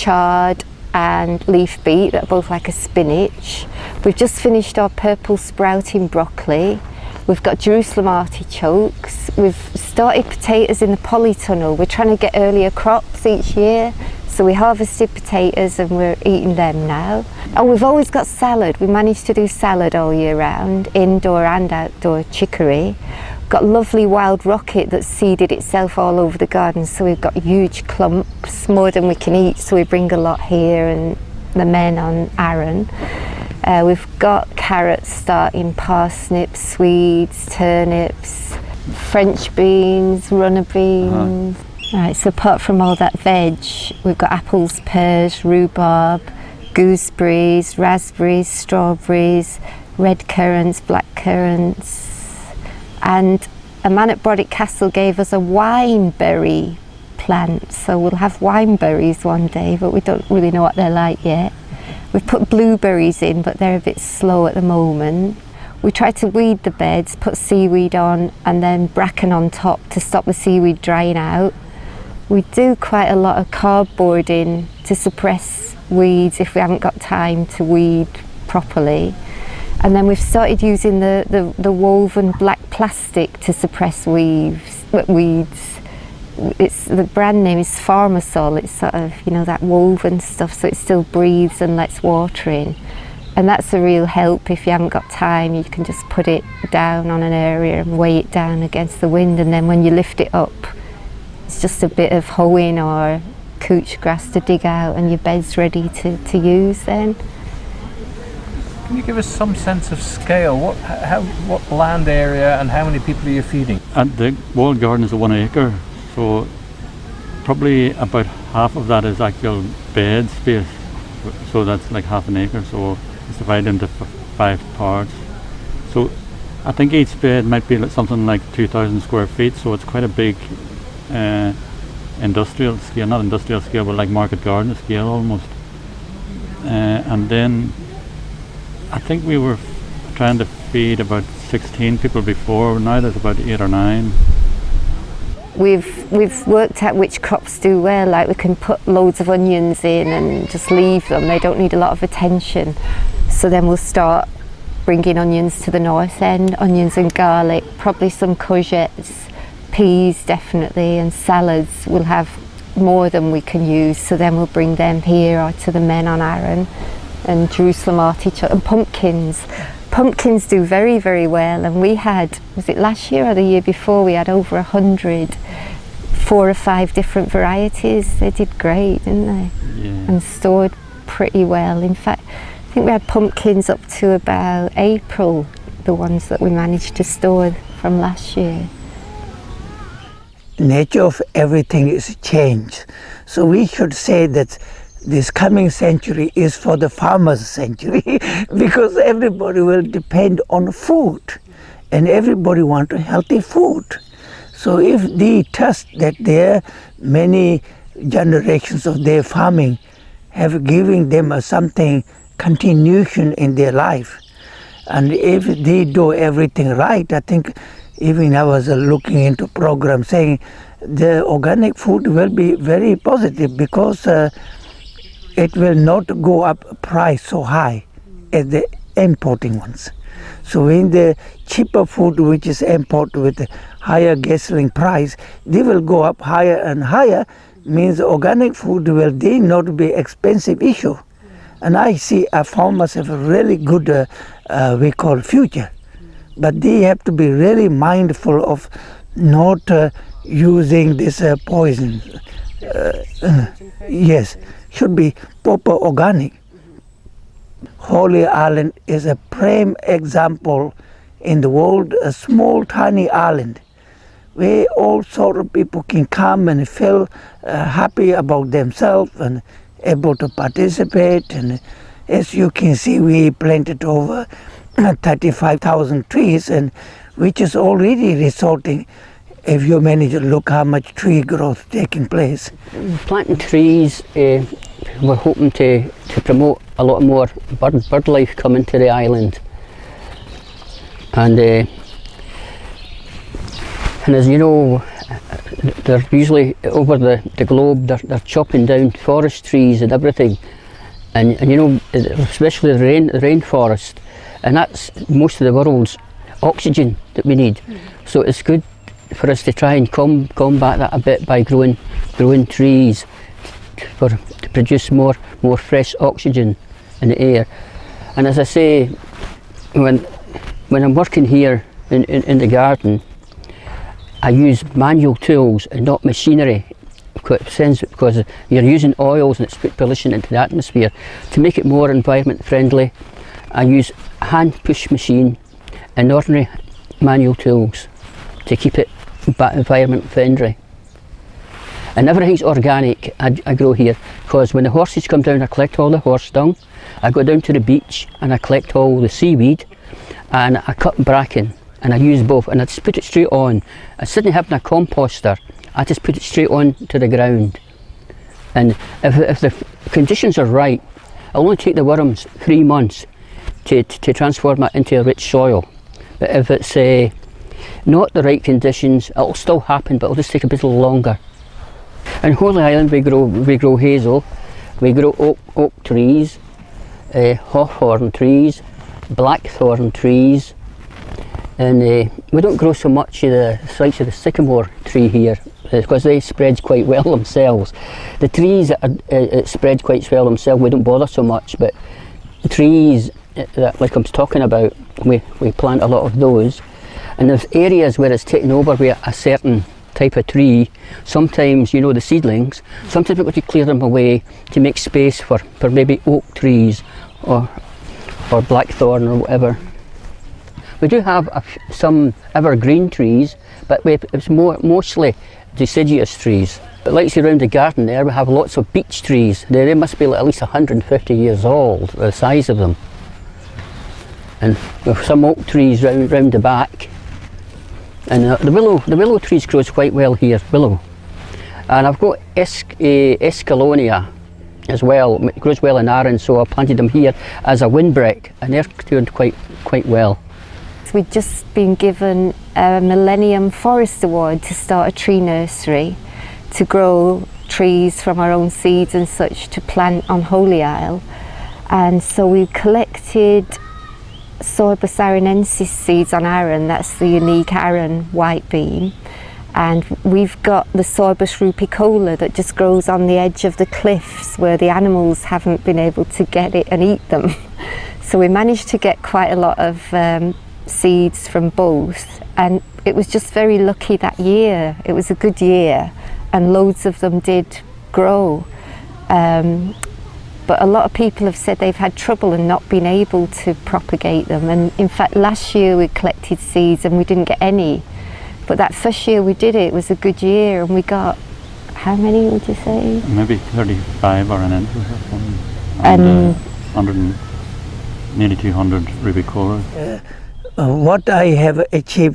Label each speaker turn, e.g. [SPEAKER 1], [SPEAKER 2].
[SPEAKER 1] chard and leaf beet that are both like a spinach. We've just finished our purple sprouting broccoli. We've got Jerusalem artichokes. We've started potatoes in the polytunnel. We're trying to get earlier crops each year. So we harvested potatoes and we're eating them now. Oh, we've always got salad. We managed to do salad all year round, indoor and outdoor chicory. We've got lovely wild rocket that's seeded itself all over the garden. So we've got huge clumps, more than we can eat. So we bring a lot here and the men on Arran. We've got carrots starting, parsnips, swedes, turnips, French beans, runner beans. Right, so apart from all that veg, we've got apples, pears, rhubarb, gooseberries, raspberries, strawberries, red currants, black currants. And a man at Brodick Castle gave us a wineberry plant, so we'll have wineberries one day, but we don't really know what they're like yet. We've put blueberries in, but they're a bit slow at the moment. We try to weed the beds, put seaweed on and then bracken on top to stop the seaweed drying out. We do quite a lot of cardboarding to suppress weeds if we haven't got time to weed properly. And then we've started using the woven black plastic to suppress weeds. The brand name is Pharmasol. It's sort of, you know, that woven stuff, so it still breathes and lets water in. And that's a real help if you haven't got time. You can just put it down on an area and weigh it down against the wind, and then when you lift it up, it's just a bit of hoeing or couch grass to dig out and your bed's ready to use then.
[SPEAKER 2] Can you give us some sense of scale? What land area and how many people are you feeding?
[SPEAKER 3] And the walled garden is 1 acre. So probably about half of that is actual bed space, so that's like half an acre, so it's divided into 5 parts. So I think each bed might be like something like 2,000 square feet, so it's quite a big industrial scale, not industrial scale, but like market garden scale almost. And then I think we were trying to feed about 16 people before, now there's about 8 or 9.
[SPEAKER 1] We've worked out which crops do well, like we can put loads of onions in and just leave them, they don't need a lot of attention. So then we'll start bringing onions to the north end, onions and garlic, probably some courgettes, peas definitely, and salads we'll have more than we can use, so then we'll bring them here or to the men on Arran, and Jerusalem artichoke and pumpkins. Pumpkins do very, very well, and we had, was it last year or the year before, we had over 100, 4 or 5 different varieties. They did great, didn't they?
[SPEAKER 3] Yeah.
[SPEAKER 1] And stored pretty well. In fact, I think we had pumpkins up to about April, the ones that we managed to store from last year.
[SPEAKER 4] Nature of everything is changed. So we should say that this coming century is for the farmers' century because everybody will depend on food and everybody wants healthy food. So if they trust that their many generations of their farming have given them something continuation in their life, and if they do everything right, I think even I was looking into program saying the organic food will be very positive because it will not go up price so high as the importing ones. So in the cheaper food which is imported with higher gasoline price, they will go up higher and higher, means organic food will then not be expensive issue. And I see our farmers have a really good, we call future. But they have to be really mindful of not using this poison. Yes, should be proper organic. Holy Island is a prime example in the world, a small tiny island where all sort of people can come and feel happy about themselves and able to participate. And as you can see, we planted over 35,000 trees, and which is already resulting, if you manage to look how much tree growth taking place.
[SPEAKER 5] Planting trees, we're hoping to promote a lot more bird life coming to the island. And as you know, they're usually over the globe, they're chopping down forest trees and everything. And you know, especially the rainforest, and that's most of the world's oxygen that we need. So it's good for us to try and combat that a bit by growing trees to produce more fresh oxygen in the air. And as I say, when I'm working here in the garden, I use manual tools and not machinery, because you're using oils and it's put pollution into the atmosphere. To make it more environment friendly, I use a hand push machine and ordinary manual tools to keep it environment friendly. And everything's organic. I grow here, because when the horses come down, I collect all the horse dung. I go down to the beach and I collect all the seaweed, and I cut bracken, and I use both, and I just put it straight on. Instead of having a composter, I just put it straight on to the ground. And if the conditions are right, it'll only take the worms 3 months to transform it into a rich soil. But if it's not the right conditions, it'll still happen, but it'll just take a bit longer. In Holy Island we grow hazel, we grow oak trees, hawthorn trees, blackthorn trees, and we don't grow so much of the likes of the sycamore tree here, because they spread quite well themselves. The trees that spread quite well themselves, we don't bother so much, but the trees that, like I'm talking about, we plant a lot of those. And there's areas where it's taken over with a certain type of tree. Sometimes, you know, the seedlings, sometimes we've got to clear them away to make space for maybe oak trees or blackthorn or whatever. We do have some evergreen trees, but it's mostly deciduous trees. But like around the garden there, we have lots of beech trees. They must be at least 150 years old, the size of them. And we have some oak trees round the back. And the willow trees grows quite well here, willow. And I've got escallonia as well. It grows well in Arran, so I planted them here as a windbreak, and they're doing quite well.
[SPEAKER 1] We've just been given a Millennium Forest Award to start a tree nursery, to grow trees from our own seeds and such to plant on Holy Isle. And so we collected Sorbus arinensis seeds on Arran, that's the unique Arran white bean, and we've got the Sorbus rupicola that just grows on the edge of the cliffs where the animals haven't been able to get it and eat them. So we managed to get quite a lot of seeds from both, and it was just very lucky that year. It was a good year and loads of them did grow. But a lot of people have said they've had trouble and not been able to propagate them. And in fact, last year we collected seeds and we didn't get any. But that first year we did it was a good year, and we got, how many would you say?
[SPEAKER 3] Maybe 35 or an inch or something.
[SPEAKER 1] And
[SPEAKER 3] 100, nearly 200 rubicolas.
[SPEAKER 4] What I have achieved